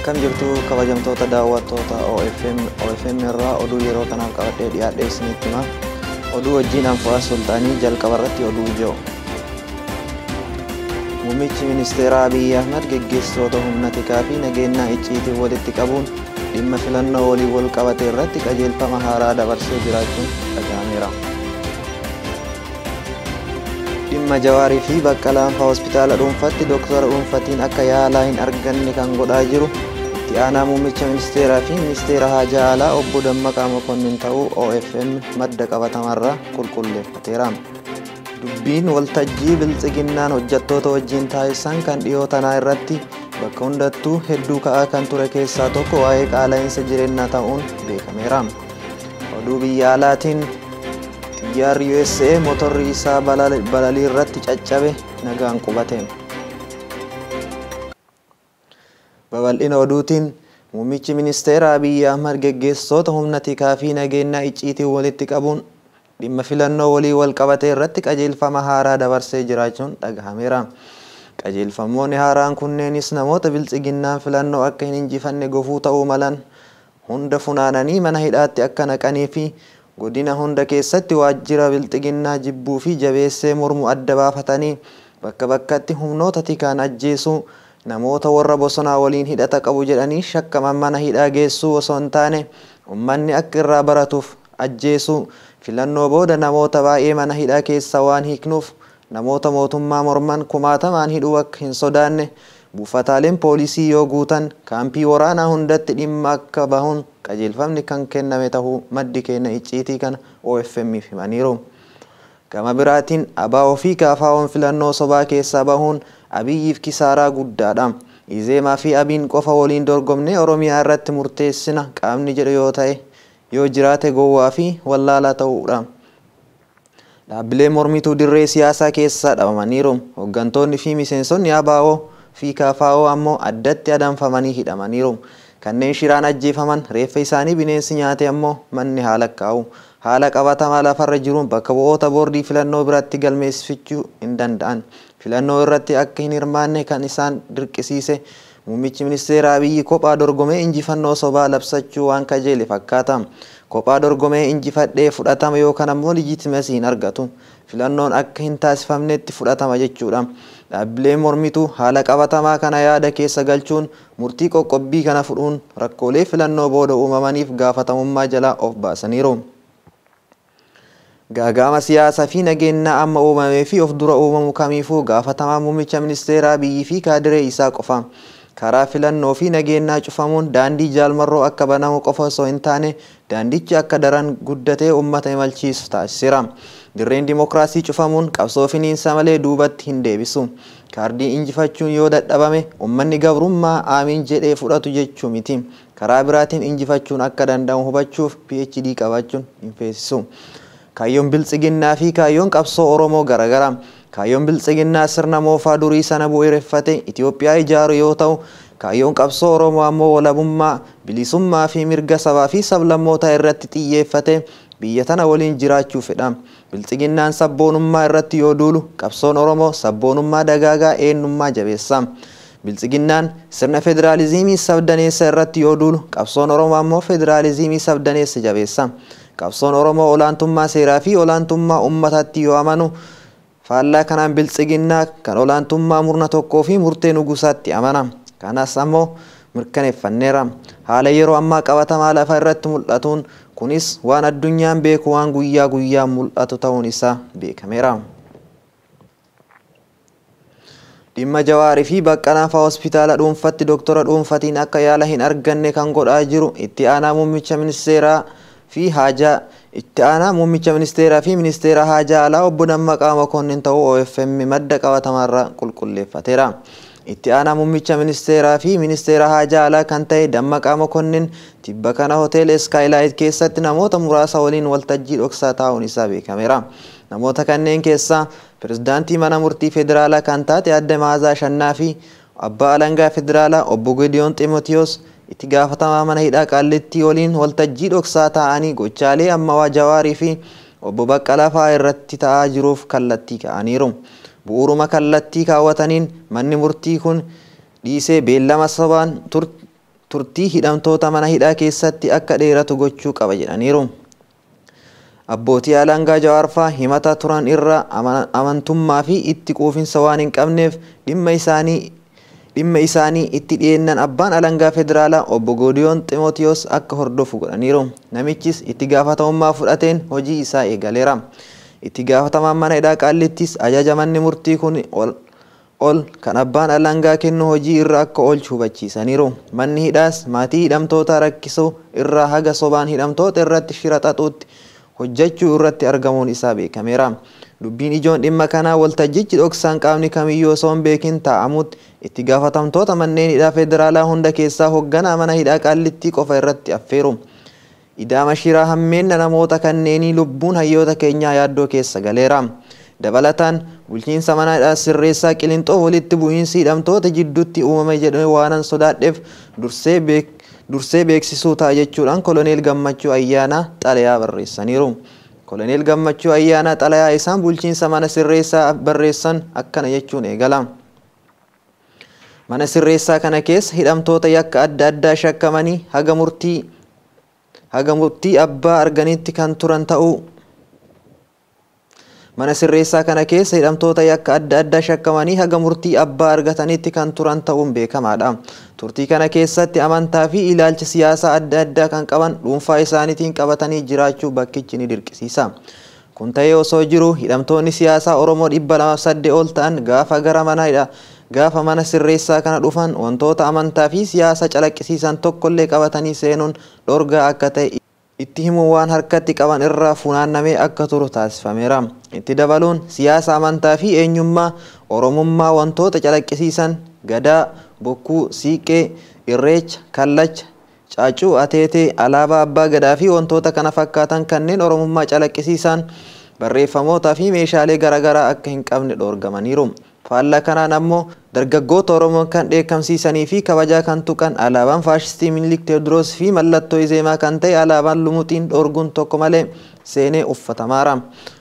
Akkam jirtu kabajamtoota daawwattoota OFM irraa oduu yeroo kanaaf qabadhee dhiyaadhee isinitti hima. Oduu wajjin Anfu'aa Sultaanii jalqaba irratti oduu ijoo. Muummichi Ministeeraa Abiyyi Ahmad geggeessitoota humna tikaa fi nageenyaa icciitii walitti qabuun dhimma filannoo walii wal qabate irratti qajeelfama haaraa dabarsee jiraachuun dhaga'ameera. Dhimma Jawaarii fi Baqqalaa Anfaa hospitaala dhuunfaatti doktara dhuunfatiin akka yaalaa hin arganne kan godhaa jiru itti aanaa muummicha ministeeraa fi ministeera haajaa alaa obbo Dammaqaa Mokonnin ta'uu OFM madda qabatamarraa qulqulleeffateera. Dubbiin waltajjii biltsiginnaan hojjettoota wajjin taasisan kan dhiyoo tanaa irratti bakka hundattuu hedduu ka'aa kan ture keessaa tokko waa'ee qaala'insa jireenyaa ta'uun beekameera. Oduu biyya alaatiin xiyyaarri USA motorri isaa balalii irratti caccabe nagaan qubate. Babal'ina oduutiin muummichi ministeera Abiyyi Ahmad geggeessitoota humna tikaa fi nageenyaa icciitii walitti qabuun dhimma filannoo walii wal qabate irratti qajeelfama haaraa dabarsee jiraachuun dhagahameera. Qajeelfamoonni haaraan kunneenis namoota biltsiginnaan filannoo akka hin injifanne gofuu ta'uu malan hunda funaananii mana hidhaatti akka naqanii fi godina hunda keessatti waajjira biltsiginnaa jibbuu fi jabeessee mormu adda baafatanii bakka bakkatti humnoota tikaan ajjeesuu, namoota warra bosonaa waliin hidhata qabu jedhanii shakkaman mana hidhaa geessuu osoo hin taane uummanni akka irraa baratuuf ajjeesuu, filannoo booda namoota baay'ee mana hidhaa keessa waan hiiknuuf namoota mootummaa morman kumaatamaan hidhuu akka hin sodaanne, buufataaleen poolisii yoo guutan kaampii waraanaa hundatti dhimma akka bahuun qajeelfamni kan kenname ta'uu maddi keenya icciitii kana OFM'if himaniiru. Gama biraatiin ABO fi KFO'n filannoo sobaa keessaa bahuun Abiyyiif kisaaraa guddaadha. Izeemaa fi Abiin qofa waliin dorgomnee Oromiyaa irratti murteessina qaamni jedhu yoo ta'e yoo jiraate gowwaa fi wallaalaa ta'uudha. Dhaabbilee mormituu dirree siyaasaa keessaa dhabamaniiru. Hooggantoonni fi miseensonni ABO fi KFO ammoo addatti adamfamanii hidhamaniiru. Kanneen shiraan ajjeefaman reeffa isaanii bineensi nyaate ammoo manni haala kaa'u. Haala qabatamaa lafarra jiruun bakka bu'oota boordii filannoo biratti galmeessifachuu hin danda'an. Filannoo irratti akka hin hirmaanne kan isaan dirqisiise muummichi ministeera Abiyyi kophaa dorgomee injifannoo sobaa labsachuu waan kajeele fakkaata. Kophaa dorgomee injifadhee fudhatama yookaan ammoo lijitimasi hin argatu. Filannoon akka hin taasifamnetti fudhatama jechuudha. Dhaabbilee mormituu haala qabatamaa kana yaada keessa galchuun murtii qoqqobbii kana fudhuun rakkoolee filannoo booda uumamaniif gaafatamummaa jalaa of baasaniiru. Gaagama siyaasaa fi nageenyaa amma uumamee fi of dura uumamu kamiifuu gaafatamaa muummicha ministeera Abiyyi fi kaadiree isaa qofa. Karaa filannoo fi nageenyaa cufamuun daandii jaalmarroo akka banamu qofa osoo hin taane daandichi akka daran guddatee uummata imalchiisu taasiseera. Dirreen dimokiraasii cufamuun qabsoo finiinsa malee duubatti hin deebisu. Kaardii injifachuun yoo dadhabame uummanni gabrummaa aamiin jedhee fudhatu jechuu miti. Karaa biraatiin injifachuun akka danda'amu hubachuuf PhD qabaachuun hin feesisu. Kaayyoon biltsiginnaa fi kaayyoon qabsoo Oromoo garagara. Kaayyoon biltsiginnaa sirna moofaa durii sana bu'uureffate Itoophiyaa ijaaru yoo ta'u, kaayyoon qabsoo Oromoo ammoo walabummaa, bilisummaa fi mirga sabaa fi sablammootaa irratti xiyyeeffate biyya tana waliin jiraachuu fedha. Biltsiginnaan sabboonummaa irratti yoo duulu, qabsoon Oromoo sabboonummaa dagaagaa eenyummaa jabeessa. Biltsiginnaan sirna federaalizimii sabdaneessa irratti yoo duulu, qabsoon Oromoo ammoo federaalizimii sabdaneessa jabeessa. Qabsoon Oromoo olaantummaa seeraa fi olaantummaa uummataatti yoo amanu, faallaa kanaan biltsiginnaa kan olaantummaa murna tokkoo fi murtee nugusaatti amana. Kanas ammoo mirkaneeffanneera. Haala yeroo ammaa qabatamaa lafa irratti mul'atuun kunis waan addunyaan beeku waan guyyaa guyyaan mul'atu ta'uun isaa beekameera. Dhimma Jawaarii fi Baqqalaa Anfaa hospitaala dhuunfaatti doktora dhuunfatiin akka yaala hin arganne kan godhaa jiru itti aanaa muummicha ministeeraa fi haajaa ministeera haajaa alaa obbo Dammaqaa Mokonnin ta'uu OFM madda qabatamarraa qulqulleeffateera. Itti aanaa muummicha ministeeraa fi ministeera haajaa alaa kan ta'e Dammaqaa Mokonnin tibba kana hoteela Skylight keessatti namoota muraasa waliin waltajjii dhoksaa taa'uun isaa beekameera. Namoota kanneen keessaa pirezidaantii mana murtii federaalaa kan taate Aadde Maazaa Ashannaa fi abbaa alangaa federaalaa obbo Gideon Ximotiyos itti gaafatamaa mana hidhaa Qaallittii waliin waltajjii dhoksaa taa'anii gochaalee amma Jawaarii fi obbo Baqqalaa fa'aa irratti ta'aa jiruuf kallattii ka'aniiru. Bu'uuruma kallattii kaawwataniin manni murtii kun dhiisee beellama turtii hidhamtoota mana hidhaa keessatti akka dheeratu gochuu qaba jedhaniiru. Abbootii alangaa Jawaar faa himata turan irra amantummaa fi itti quufinsa waan hin qabneef dhimma isaanii itti dhiyeennan abbaan alangaa federaalaa obbo Goodiyoon Ximootiyoos akka hordofu godhaniiru. Namichis itti gaafatamummaa fudhateen hojii isaa eegaleera. Itti gaafatamaan mana hidhaa Qaallittis ajaja manni murtii kun ol kan abbaan alangaa kennu hojii irra akka oolchu hubachiisaniiru. Manni hidhaas maatii hidhamtoota rakkisuu irraa haga sobaan hidhamtoota irratti shira xaxuutti hojjechuu irratti argamuun isaa beekameera. Dubbiin ijoon dhimma kanaa waltajjichi dhoksaan qaamni kamiyyuu osoo hin beekin taa'amutti itti gaafatamtoota manneen hidhaa federaalaa hunda keessaa hoogganaa mana hidhaa Qaallittii qofa irratti affeeru. Idaama shiraa hammeenna namoota kanneenii lubbuun hayyoota keenyaa yaaddoo keessa galeera. Dabalataan bulchiinsa mana hidhaa Sirreessaa Qilinxoo walitti bu'iinsi hidhamtoota jidduutti uumame jedhame waanan sodaadheef dursee beeksisuu ta'a jechuudhaan Koloneel Gammachuu Ayyaanaa xalayaa barreessaniiru. Koloneel Gammachuu Ayyaanaa xalayaa isaan bulchiinsa mana sirreessaa barreessan akkana jechuun eegala. Mana sirreessaa kana keessa hidhamtoota yakka adda addaa shakkamanii haga murtii abbaa arganitti kan turan ta'uu. Mana sirreessaa kana keessa hidhamtoota yakka adda addaa shakkamanii haga murtii abbaa argatanitti kan turan ta'uun beekamaadha. Turtii kana keessatti amantaa fi ilaalcha siyaasaa adda addaa kan qaban dhuunfaa isaaniitiin qabatanii jiraachuu bakkichi ni dirqisiisa. Kun ta'ee osoo jiru hidhamtoonni siyaasaa Oromoo 208 ol ta'an gaafa mana sirreessaa kana dhufan wantoota amantaa fi siyaasa calaqqisiisan tokkollee qabatanii seenuun dhorgaa akka ta'e itti himuun waan harkatti qaban irraa funaannamee akka turu taasifameera. Itti dabaluun siyaasa amantaa fi eenyummaa Oromummaa wantoota calaqqisiisan Gadaa, Bokkuu, Siiqqee, Irreecha, Kallacha, Caacuu, Ateetee, Alaabaa Abbaa Gadaa fi wantoota kana fakkaatan kanneen Oromummaa calaqqisiisan barreeffamootaa fi meeshaalee garaagaraa akka hin qabne dhoorgamaniiru. Faallaa kanaan ammoo dargaggoota Oromoo kan dheekkamsiisanii fi kabajaa kan tuqan alaabaan faashistii Minilik Teewodiroos fi mallattoo Izeemaa kan ta'e alaabaan Lumuxiin dhoorguun tokko malee seenee uffatamaara.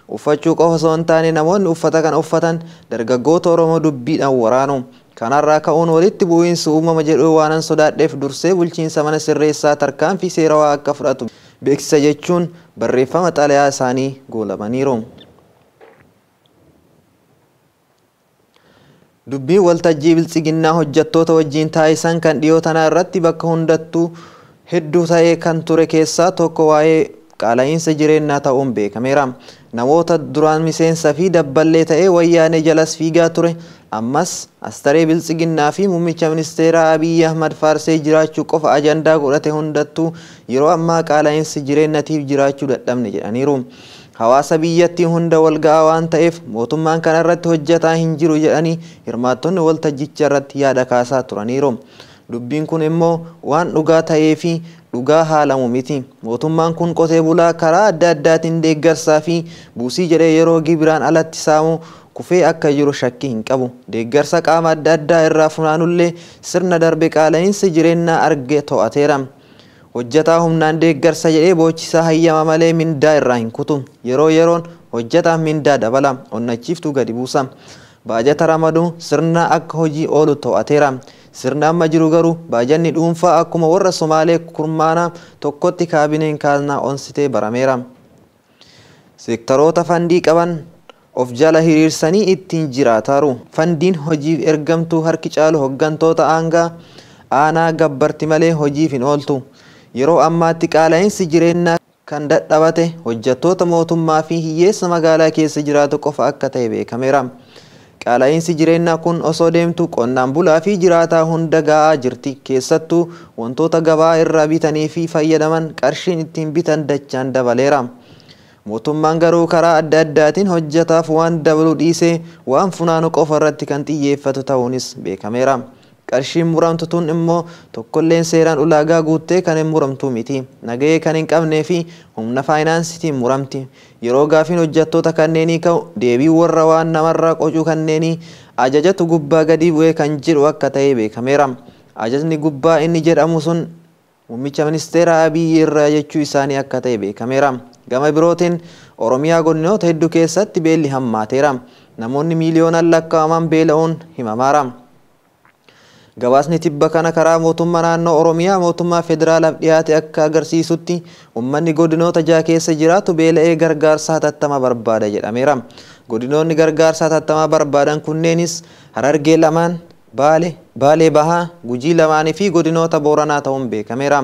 Uffachuu qofa osoo hin taane namoonni uffata kana uffatan dargaggoota Oromoo dubbiidhaan waraanu. Kanarraa ka'uun walitti bu'iinsi uumama jedhu waanan sodaadheef dursee bulchiinsa mana sirreessaa tarkaanfii seerawaa akka fudhatu beeksisa jechuun barreeffama xalayaa isaanii goolabaniiru. Dubbiin waltajjii biltsiginnaa hojjettoota wajjin taasisan kan dhiyoo tanaa irratti bakka hundattuu hedduu ta'ee kan ture keessaa tokko waa'ee qaala'iinsa jireenyaa ta'uun beekameera. Namoota duraan miseensa fi dabballee ta'ee wayyaanee jalas fiigaa ture ammas astaree biltsiginnaa fi muummicha ministeeraa Abiyyi Ahmad faarsee jiraachuu qofa ajandaa godhate hundattuu yeroo ammaa qaala'iinsi jireenyatiif jiraachuu dadhabne jedhaniiru. Hawaasa biyyattii hunda wal ga'aa waan ta'eef mootummaan kana irratti hojjetaa hin jiru jedhanii hirmaattonni waltajjicha irratti yaada kaasaa turaniiru. Dubbiin kun immoo waan dhugaa ta'ee fi dhugaa haalamu miti. Mootummaan kun qotee bulaa karaa adda addaatiin deeggarsaa fi buusii jedhee yeroo gibiraan alatti saamu kufee akka jiru shakkii hin qabu. Deeggarsa qaama adda addaa irraa funaanullee sirna darbe qaala'iinsa jireenyaa arge to'ateera. Hojjetaa humnaan deeggarsa jedhee boochisaa hayyama malee mindaa irraa hin kutu. Yeroo yeroon hojjetaa mindaa dabala. Onnachiiftuu gadi buusa. Baajata ramaduu sirna akka hojii oolu to'ateera. Sirna amma jiru garuu baajanni dhuunfaa akkuma warra Somaalee kurmaana tokkotti kaabineen kaasnaa onsitee barameera. Seektaroota fandii qaban of jala hiriirsanii ittiin jiraataaru. Fandiin hojiif ergamtuu harki caalu hooggantoota aanaa gabbarti malee hojiif hin ooltu. Yeroo ammaatti qaala'iinsi jireenyaa kan dadhabate hojjettoota mootummaa fi hiyyeessa magaalaa keessa jiraatu qofa akka ta'e beekameera. Qaala'iinsi jireenyaa kun osoo deemtu qonnaan bulaa fi jiraataa hunda ga'aa jirti. Keessattuu wantoota gabaa irraa bitanii fi fayyadaman qarshiin ittiin bitan dachaan dabaleera. Mootummaan garuu karaa adda addaatiin hojjetaaf waan dabaluu dhiisee waan funaanu qofa irratti kan xiyyeeffatu ta'uunis beekameera. Qarshiin muramtu tun immoo tokkolleen seeraan ulaagaa guuttee kan hin muramtu miti. Nagahee kan hin qabnee fi humna faayinaansiitiin muramti. Yeroo gaafiin hojjettoota kanneenii ka'u deebii warra waan namarraa qocuu kanneenii ajajatu gubbaa gadi bu'ee kan jedhu akka ta'e beekameera. Ajajni gubbaa inni jedhamu sun muummicha ministeera Abiyyi irraa jechuu isaanii akka ta'e beekameera. Gama birootiin Oromiyaa godinoota hedduu keessatti beelli hammaateera. Namoonni miiliyoonaan lakkaa'aman beela'uun himamaara. Gabaasni tibba kana karaa mootummaa naannoo Oromiyaa mootummaa federaalaaf dhiyaate akka agarsiisutti uummanni godinoota 6 keessa jiraatu beela'ee gargaarsa hatattamaa barbaada jedhameera. Godinoonni gargaarsa hatattamaa barbaadan kunneenis Harargee lamaan, Baalee Bahaa, Gujii lamaanii fi godinoota Booranaa ta'uun beekameera.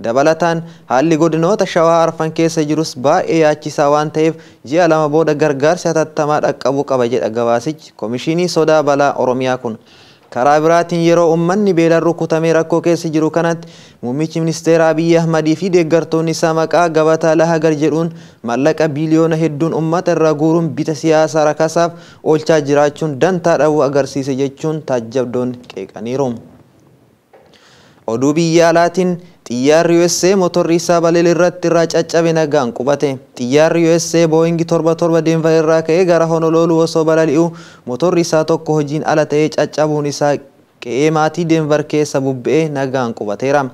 Dabalataan haalli godinoota Shawaa Arfan keessa jirus baay'ee yaachisaa waan ta'eef ji'a 2 booda gargaarsi hatattamaa dhaqqabuu qaba jedha gabaasichi Komishinii Sodaa Balaa Oromiyaa kun. Karaa biraatiin yeroo uummanni beelaan rukutamee rakkoo keessa jiru kanatti muummichi ministeera Abiy Ahmad fi deeggartoonni isaa maqaa gabataa lahagar jedhuun maallaqa biliyoona hedduun uummata irraa guuruun bita siyaasaa rakasaaf oolchaa jiraachuun dantaa dhabuu agarsiise jechuun taajjabdoonni qeeqaniiru. Oduu biyya alaatiin xiyyaarri USA motorri isaa balali'aa irratti irraa caccabe nagaan qubate. Xiyyaarri USA Boeing 77 Denver irraa ka'ee gara Honolulu osoo balali'uu motorri isaa tokko hojiin ala ta'ee caccabuun isaa qe'ee maatii Denver keessa bubba'ee nagaan qubateera.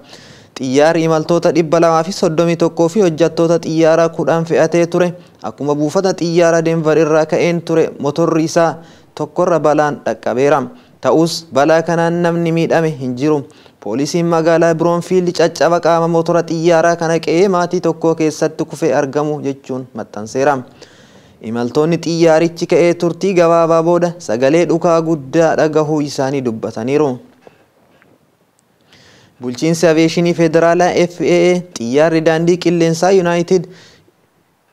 Xiyyaarri imaltoota 231 fi hojjettoota xiyyaaraa 10 fe'atee ture. Akkuma buufata xiyyaara Denver irraa ka'een ture motorri isaa tokkorra balaan dhaqqabeera. Ta'us balaa kanaan namni miidhame hin jiru. Poolisiin magaalaa Broomfield caccaba qaama motora xiyyaaraa kana qe'ee maatii tokko keessatti kufee argamu jechuun maxxanseera. Imaltoonni xiyyaarichi ka'ee turtii gabaabaa booda sagalee dhukaa guddaa dhagahuu isaanii dubbataniiru. Bulchiinsi Aviyeeshinii Federaalaa FAA xiyyaarri daandii qilleensaa United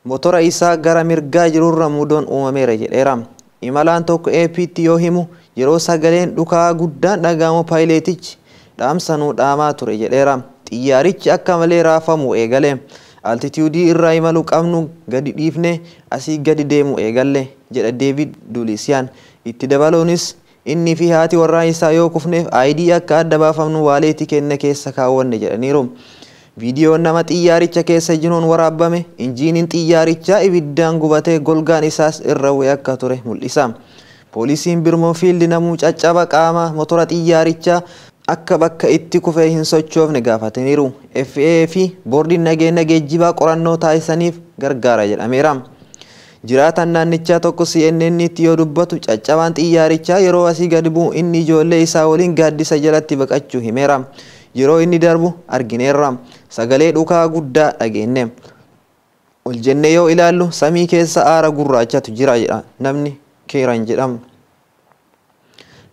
motora isaa gara mirgaa jirurra mudoon uumameera jedheera. Imalaan tokko AP'tti yoo himu yeroo sagaleen dhukaa guddaan dhagahamu paayileetichi dhaamsanuu dhaamaa ture jedheera. Xiyyaarichi akka malee raafamu eegale. Altituudii irraa imaluu qabnu gadi dhiifne asii gadi deemu eegalle jedha David Dulisiyaan. Itti dabaluunis inni fi haati warraa isaa yoo kufneef ID akka adda baafamnu waaleetii kenne keessa kaawwanne jedhaniiru. Viidiyoon nama xiyyaaricha keessa jiruun waraabame injiiniin xiyyaarichaa ibiddaan gubatee golgaan isaas irra bu'ee akka ture mul'isa. Poolisiin Birmoonfiild namuu caccaba qaama motora xiyyaarichaa akka bakka itti kufee hin sochoofne gaafataniiru. FAA fi boordiin nageenya geejjibaa qorannoo taasisaniif gargaara jedhameera. Jiraataan naannichaa tokko CNN'tti yoo dubbatu caccabaan xiyyaarichaa yeroo asii gadi bu'u inni ijoollee isaa waliin gaaddisa jalatti baqachuu himeera. Yeroo inni darbu argineerra. Sagalee dhukaa guddaa dhageenye. Ol jennee yoo ilaallu samii keessa aara gurraachatu jira jedha namni Keeran jedhamu.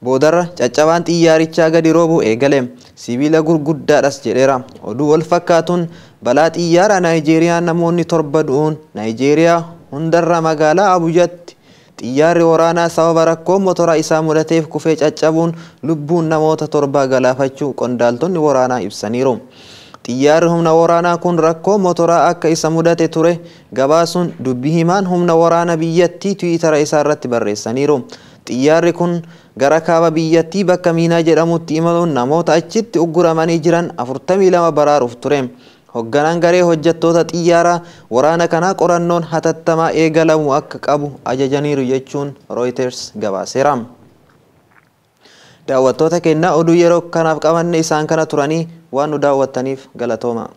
Boodarra caccabaan xiyyaarichaa gadi roobu eegale. Sibiila gurguddaadhas jedheera. Oduu wal fakkaatuun balaa xiyyaara Naayijeeriyaa namoonni 7 du'uun Naayijeeriyaa hundarra magaalaa Abujaatti xiyyaarri waraanaa sababa rakkoo motora isaa mudateef kufee caccabuun lubbuun namoota 7 galaafachuu qondaaltonni waraanaa ibsaniiru. Xiyyaarri humna waraanaa kun rakkoo motoraa akka isa mudate ture gabaasuun dubbii himaan humna waraanaa biyyattii Tiwiitara isaa irratti barreessaniiru. Xiyyaarri kun gara kaaba biyyattii bakka Miinaa jedhamutti imaluun namoota achitti ugguramanii jiran 42 baraaruuf ture. Hoogganaan garee hojjettoota xiyyaaraa waraana kanaa qorannoon hatattamaa eegalamu akka qabu ajajaniiru jechuun Reuters gabaaseera. Daawwattoota keenyaa oduu yeroo kanaaf qabanne isaan kana turanii waan nu daawwattaniif galatooma.